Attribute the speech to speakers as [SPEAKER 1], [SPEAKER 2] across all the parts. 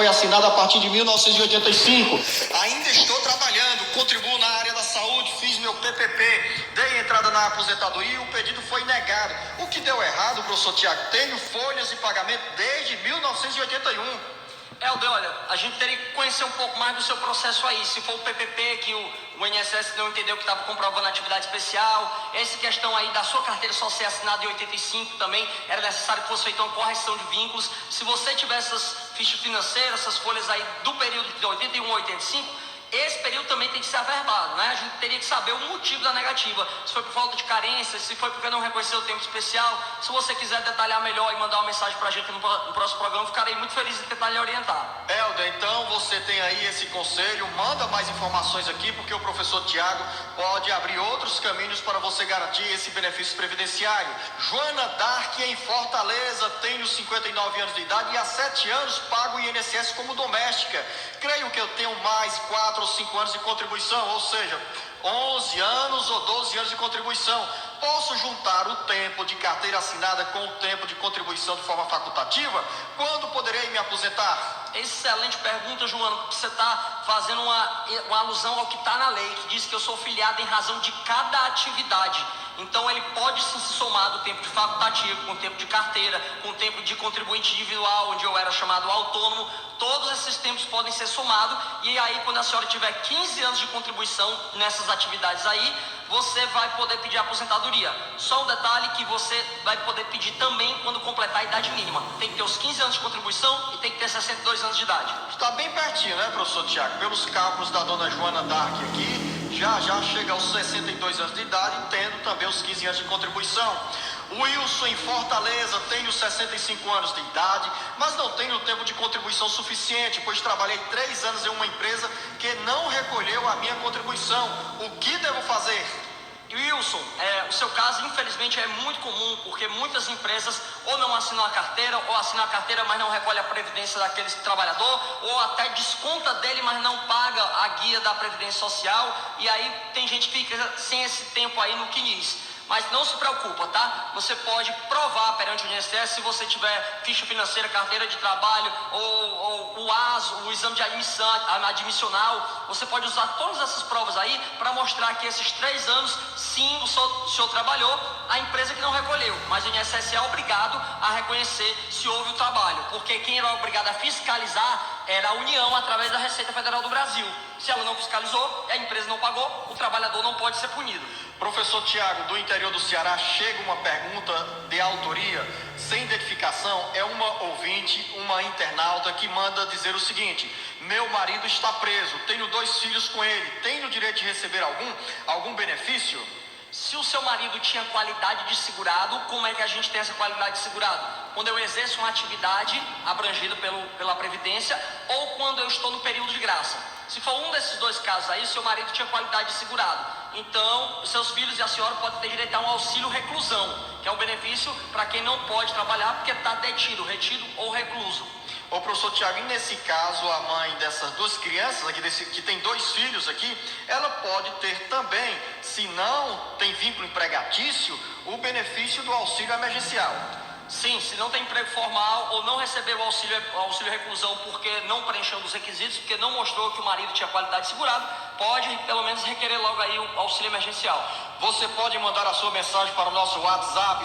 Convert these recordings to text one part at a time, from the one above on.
[SPEAKER 1] foi assinada a partir de 1985. Ainda estou trabalhando, contribuo na área da saúde, fiz meu PPP, dei entrada na aposentadoria e o pedido foi negado. O que deu errado, professor Tiago? Tenho folhas de pagamento desde 1981.
[SPEAKER 2] Helder, olha, a gente teria que conhecer um pouco mais do seu processo aí. Se for o PPP que o INSS não entendeu que estava comprovando atividade especial, essa questão aí da sua carteira só ser assinada em 85 também, era necessário que fosse feita uma correção de vínculos. Se você tiver essas fichas financeiras, essas folhas aí do período de 81 a 85, esse período também tem que ser averbado, né? A gente teria que saber o motivo da negativa. Se foi por falta de carência, se foi porque não reconheceu o tempo especial. Se você quiser detalhar melhor e mandar uma mensagem pra gente no próximo programa, ficarei muito feliz em tentar lhe orientar.
[SPEAKER 1] Helder, então você tem aí esse conselho, manda mais informações aqui, porque o professor Tiago pode abrir outros caminhos para você garantir esse benefício previdenciário. Joana Dark, em Fortaleza, tenho 59 anos de idade e há 7 anos pago o INSS como doméstica. Creio que eu tenho mais 4 ou 5 anos de contribuição, ou seja, 11 anos ou 12 anos de contribuição. Posso juntar o tempo de carteira assinada com o tempo de contribuição de forma facultativa? Quando poderei me aposentar?
[SPEAKER 2] Excelente pergunta, Joana. Você está fazendo uma alusão ao que está na lei, que diz que eu sou filiado em razão de cada atividade. Então ele pode sim se somar do tempo de facultativo, com o tempo de carteira, com o tempo de contribuinte individual, onde eu era chamado autônomo. Todos esses tempos podem ser somados. E aí, quando a senhora tiver 15 anos de contribuição nessas atividades aí, você vai poder pedir aposentadoria. Só um detalhe que você vai poder pedir também quando completar a idade mínima. Tem que ter os 15 anos de contribuição e tem que ter 62 anos de idade.
[SPEAKER 1] Está bem pertinho, né, professor Tiago? Pelos cálculos da dona Joana Dark aqui, já chega aos 62 anos de idade, tendo também os 15 anos de contribuição. Wilson, em Fortaleza, tenho 65 anos de idade, mas não tenho tempo de contribuição suficiente, pois trabalhei 3 anos em uma empresa que não recolheu a minha contribuição. O que devo fazer?
[SPEAKER 2] Wilson, o seu caso infelizmente é muito comum, porque muitas empresas ou não assinam a carteira, ou assinam a carteira, mas não recolhe a previdência daquele trabalhador, ou até desconta dele, mas não paga a guia da Previdência Social, e aí tem gente que fica sem esse tempo aí no CNIS. Mas não se preocupa, tá? Você pode provar perante o INSS se você tiver ficha financeira, carteira de trabalho, ou o ASO, o exame de admissão, admissional. Você pode usar todas essas provas aí para mostrar que esses 3 anos, sim, o senhor trabalhou, a empresa que não recolheu. Mas o INSS é obrigado a reconhecer se houve o trabalho, porque quem era obrigado a fiscalizar era a União através da Receita Federal do Brasil. Se ela não fiscalizou, a empresa não pagou, o trabalhador não pode ser punido.
[SPEAKER 1] Professor Tiago, do interior do Ceará, chega uma pergunta de autoria, sem identificação, é uma ouvinte, uma internauta que manda dizer o seguinte: meu marido está preso, tenho 2 filhos com ele, tenho o direito de receber algum benefício?
[SPEAKER 2] Se o seu marido tinha qualidade de segurado, como é que a gente tem essa qualidade de segurado? Quando eu exerço uma atividade abrangida pela Previdência ou quando eu estou no período de graça. Se for um desses 2 casos aí, seu marido tinha qualidade de segurado. Então, os seus filhos e a senhora podem ter direito a um auxílio reclusão, que é um benefício para quem não pode trabalhar porque está detido, retido ou recluso.
[SPEAKER 1] Ô professor Tiago, e nesse caso a mãe dessas 2 crianças aqui, que tem 2 filhos aqui, ela pode ter também, se não tem vínculo empregatício, o benefício do auxílio emergencial.
[SPEAKER 2] Sim, se não tem emprego formal ou não recebeu o auxílio reclusão porque não preencheu os requisitos, porque não mostrou que o marido tinha qualidade de segurado, pode pelo menos requerer logo aí o auxílio emergencial.
[SPEAKER 1] Você pode mandar a sua mensagem para o nosso WhatsApp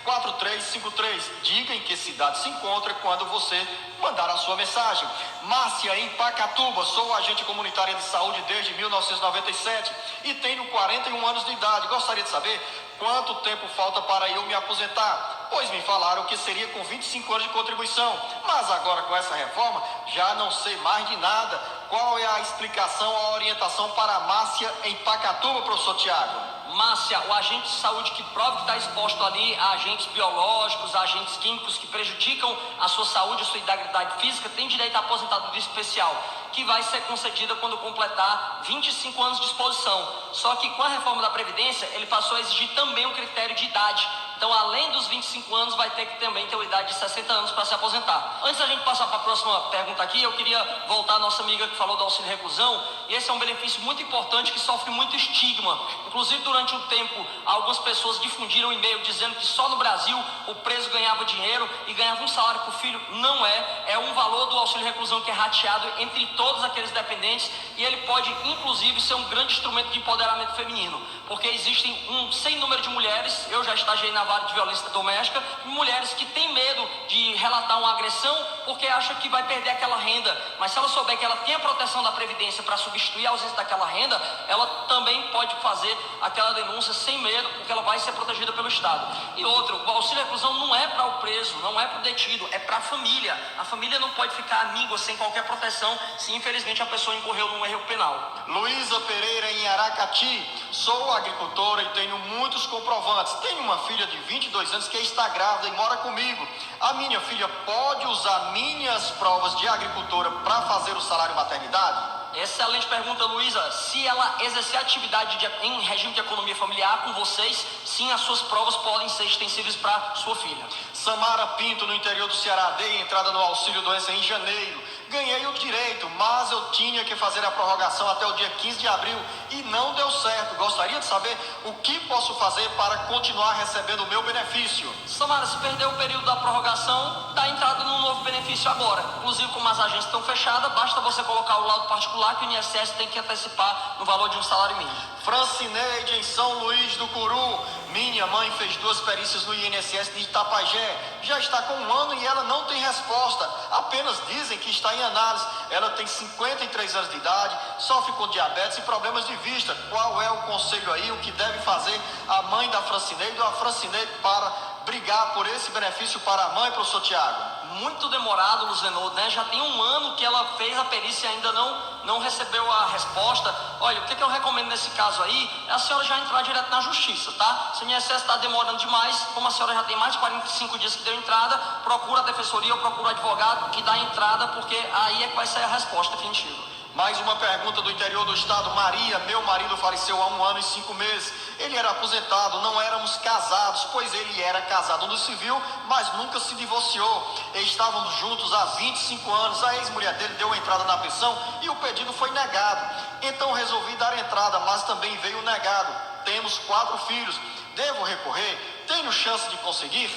[SPEAKER 1] 085-99273-4353. Diga em que cidade se encontra quando você mandar a sua mensagem. Márcia, em Pacatuba, sou agente comunitária de saúde desde 1997 e tenho 41 anos de idade. Gostaria de saber quanto tempo falta para eu me aposentar, pois me falaram que seria com 25 anos de contribuição, mas agora com essa reforma já não sei mais de nada. Qual é a explicação, a orientação para a Márcia em Pacatuba, professor Tiago?
[SPEAKER 2] Márcia, o agente de saúde que prova que está exposto ali a agentes biológicos, a agentes químicos que prejudicam a sua saúde, a sua integridade física, tem direito à aposentadoria especial, que vai ser concedida quando completar 25 anos de exposição. Só que com a reforma da Previdência, ele passou a exigir também um critério de idade, Então, além dos 25 anos, vai ter que também ter uma idade de 60 anos para se aposentar. Antes da gente passar para a próxima pergunta aqui, eu queria voltar à nossa amiga que falou do auxílio reclusão. E esse é um benefício muito importante que sofre muito estigma. Inclusive, durante um tempo, algumas pessoas difundiram um e-mail dizendo que só no Brasil o preso ganhava dinheiro e ganhava um salário por filho. Não é. É um valor do auxílio reclusão que é rateado entre todos aqueles dependentes, e ele pode, inclusive, ser um grande instrumento de empoderamento feminino, porque existem um sem número de mulheres, eu já estagiei na vara de violência doméstica, mulheres que têm medo de relatar uma agressão porque acham que vai perder aquela renda, mas se ela souber que ela tem a proteção da Previdência para substituir a ausência daquela renda, ela também pode fazer aquela denúncia sem medo, porque ela vai ser protegida pelo Estado. E outro, o auxílio reclusão não é para o preso, não é para o detido, é para a família. A família não pode ficar amíngua sem qualquer proteção se infelizmente a pessoa incorreu num erro penal.
[SPEAKER 1] Luísa Pereira, em Aracati. Sou agricultora e tenho muitos comprovantes. Tenho uma filha de 22 anos que está grávida e mora comigo. A minha filha pode usar minhas provas de agricultora para fazer o salário maternidade?
[SPEAKER 2] Excelente pergunta, Luísa. Se ela exercer atividade em regime de economia familiar com vocês, sim, as suas provas podem ser extensíveis para sua filha.
[SPEAKER 1] Samara Pinto, no interior do Ceará, dei entrada no auxílio doença em janeiro. Ganhei o direito, mas eu tinha que fazer a prorrogação até o dia 15 de abril e não deu certo. Gostaria de saber o que posso fazer para continuar recebendo o meu benefício.
[SPEAKER 2] Samara, se perdeu o período da prorrogação, dá entrada num novo benefício agora. Inclusive, como as agências estão fechadas, basta você colocar o laudo particular que o INSS tem que antecipar no valor de um salário mínimo.
[SPEAKER 1] Francineide, em São Luís do Curu. Minha mãe fez 2 perícias no INSS de Itapajé. Já está com 1 ano e ela não tem resposta. Apenas dizem que está em análise. Ela tem 53 anos de idade, sofre com diabetes e problemas de vista. Qual é o conselho aí, o que deve fazer a mãe da Francineide ou a Francineide para brigar por esse benefício para a mãe, professor Tiago?
[SPEAKER 2] Muito demorado, Luzenor, né? Já tem 1 ano que ela fez a perícia e ainda não recebeu a resposta. Olha, o que eu recomendo nesse caso aí é a senhora já entrar direto na justiça, tá? Se o INSS está demorando demais, como a senhora já tem mais de 45 dias que deu entrada, procura a defensoria ou procura o advogado que dá a entrada, porque aí é que vai sair a resposta definitiva.
[SPEAKER 1] Mais uma pergunta do interior do estado. Maria, meu marido faleceu há 1 ano e 5 meses. Ele era aposentado, não éramos casados, pois ele era casado no civil, mas nunca se divorciou. Estávamos juntos há 25 anos. A ex-mulher dele deu entrada na pensão e o pedido foi negado. Então resolvi dar entrada, mas também veio negado. Temos 4 filhos. Devo recorrer? Tenho chance de conseguir?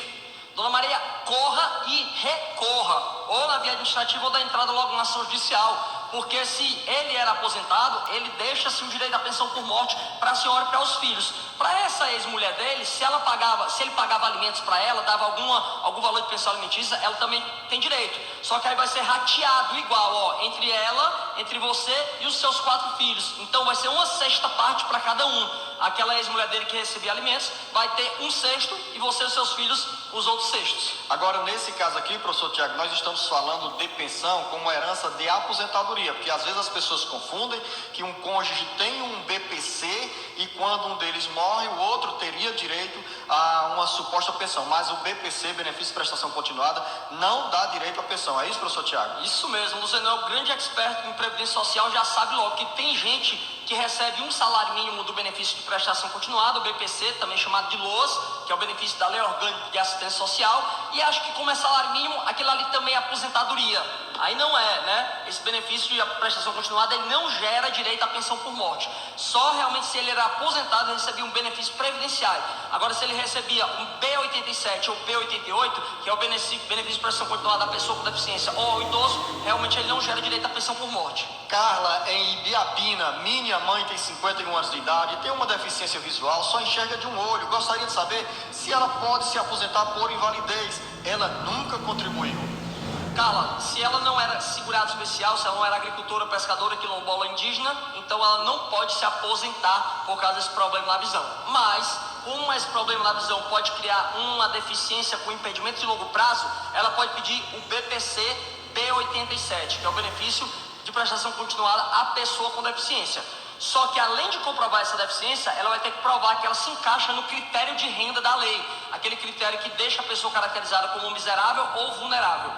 [SPEAKER 2] Dona Maria, corra e recorra, ou na via administrativa ou da entrada logo na ação judicial. Porque se ele era aposentado, ele deixa-se o direito à pensão por morte para a senhora e para os filhos. Para essa ex-mulher dele, se ele pagava alimentos para ela, dava algum valor de pensão alimentícia, ela também tem direito. Só que aí vai ser rateado igual, ó, entre ela, entre você e os seus 4 filhos. Então vai ser 1/6 parte para cada um. Aquela ex-mulher dele que recebia alimentos vai ter 1/6 e você e os seus filhos os outros 6.
[SPEAKER 1] Agora, nesse caso aqui, professor Tiago, nós estamos falando de pensão como herança de aposentadoria, porque às vezes as pessoas confundem que um cônjuge tem um BPC e quando um deles morre, o outro teria direito a uma suposta pensão, mas o BPC, benefício de prestação continuada, não dá direito à pensão. É isso, professor Tiago?
[SPEAKER 2] Isso mesmo, o Luzenor é o grande expert em Previdência Social, já sabe logo que tem gente que recebe um salário mínimo do benefício de prestação continuada, o BPC, também chamado de LOAS, que é o benefício da Lei Orgânica de Assistência Social, e acha que como é salário mínimo, aquilo ali também é aposentadoria. Aí não é, né? Esse benefício de prestação continuada, ele não gera direito à pensão por morte. Só realmente se ele era aposentado, ele recebia um benefício previdenciário. Agora, se ele recebia um B87 ou B88, que é o benefício de prestação continuada da pessoa com deficiência ou ao idoso, realmente ele não gera direito à pensão por morte.
[SPEAKER 1] Carla, em Ibiapina, minha mãe tem 51 anos de idade, tem uma deficiência visual, só enxerga de um olho. Gostaria de saber se ela pode se aposentar por invalidez. Ela nunca contribuiu.
[SPEAKER 2] Carla, se ela não era segurada especial, se ela não era agricultora, pescadora, quilombola, indígena, então ela não pode se aposentar por causa desse problema na visão. Mas, como esse problema na visão pode criar uma deficiência com impedimento de longo prazo, ela pode pedir o BPC B87, que é o benefício de prestação continuada à pessoa com deficiência. Só que além de comprovar essa deficiência, ela vai ter que provar que ela se encaixa no critério de renda da lei, aquele critério que deixa a pessoa caracterizada como miserável ou vulnerável.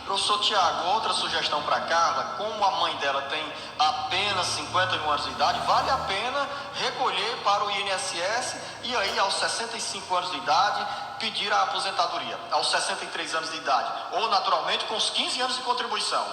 [SPEAKER 1] Professor Tiago, outra sugestão para Carla: como a mãe dela tem apenas 51 anos de idade, vale a pena recolher para o INSS e aí aos 65 anos de idade pedir a aposentadoria aos 63 anos de idade, ou naturalmente com os 15 anos de contribuição?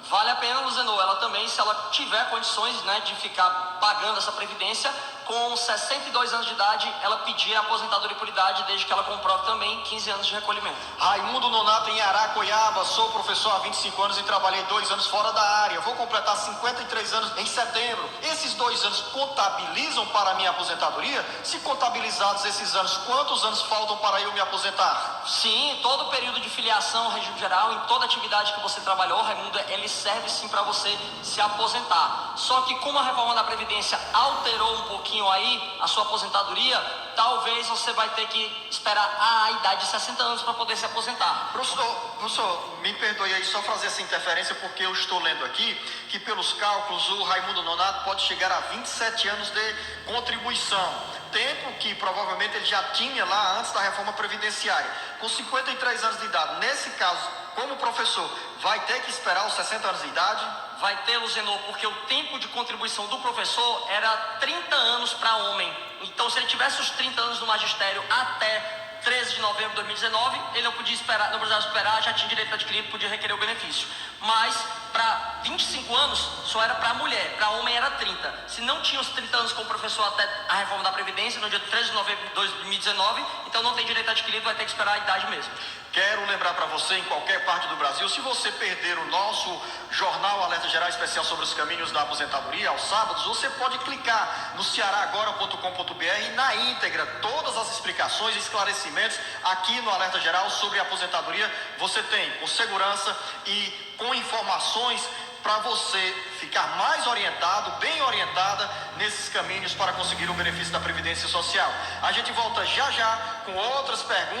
[SPEAKER 2] Vale a pena, Luzenor, ela também, se ela tiver condições, né, de ficar pagando essa previdência, com 62 anos de idade, ela pedir a aposentadoria por idade, desde que ela comprove também 15 anos de recolhimento.
[SPEAKER 1] Raimundo Nonato, em Aracoiaba, sou professor há 25 anos e trabalhei 2 anos fora da área. Vou completar 53 anos em setembro. Esses 2 anos contabilizam para a minha aposentadoria? Se contabilizados esses anos, quantos anos faltam para eu me aposentar?
[SPEAKER 2] Sim, todo período de filiação, regime geral, em toda atividade que você trabalhou, Raimundo, ele serve sim para você se aposentar. Só que como a reforma da Previdência alterou um pouquinho aí a sua aposentadoria, talvez você vai ter que esperar a idade de 60 anos para poder se aposentar.
[SPEAKER 1] Professor, me perdoe aí só fazer essa interferência, porque eu estou lendo aqui que pelos cálculos o Raimundo Nonato pode chegar a 27 anos de contribuição. Tempo que provavelmente ele já tinha lá antes da reforma previdenciária. Com 53 anos de idade, nesse caso, como professor, vai ter que esperar os 60 anos de idade?
[SPEAKER 2] Vai ter, Luzenor, porque o tempo de contribuição do professor era 30 anos para homem. Então, se ele tivesse os 30 anos no magistério até 13 de novembro de 2019, ele não podia esperar, não precisava esperar, já tinha direito adquirido, podia requerer o benefício. Mas para 25 anos só era para mulher, para homem era 30. Se não tinha os 30 anos como professor até a reforma da Previdência, no dia 13 de novembro de 2019, então não tem direito adquirido, vai ter que esperar a idade mesmo.
[SPEAKER 1] Quero lembrar para você, em qualquer parte do Brasil, se você perder o nosso jornal Alerta Geral Especial sobre os caminhos da aposentadoria, aos sábados, você pode clicar no cearagora.com.br na íntegra, todas as explicações e esclarecimentos aqui no Alerta Geral sobre a aposentadoria, você tem com segurança e com informações para você ficar mais orientado, bem orientada nesses caminhos para conseguir o benefício da Previdência Social. A gente volta já já com outras perguntas.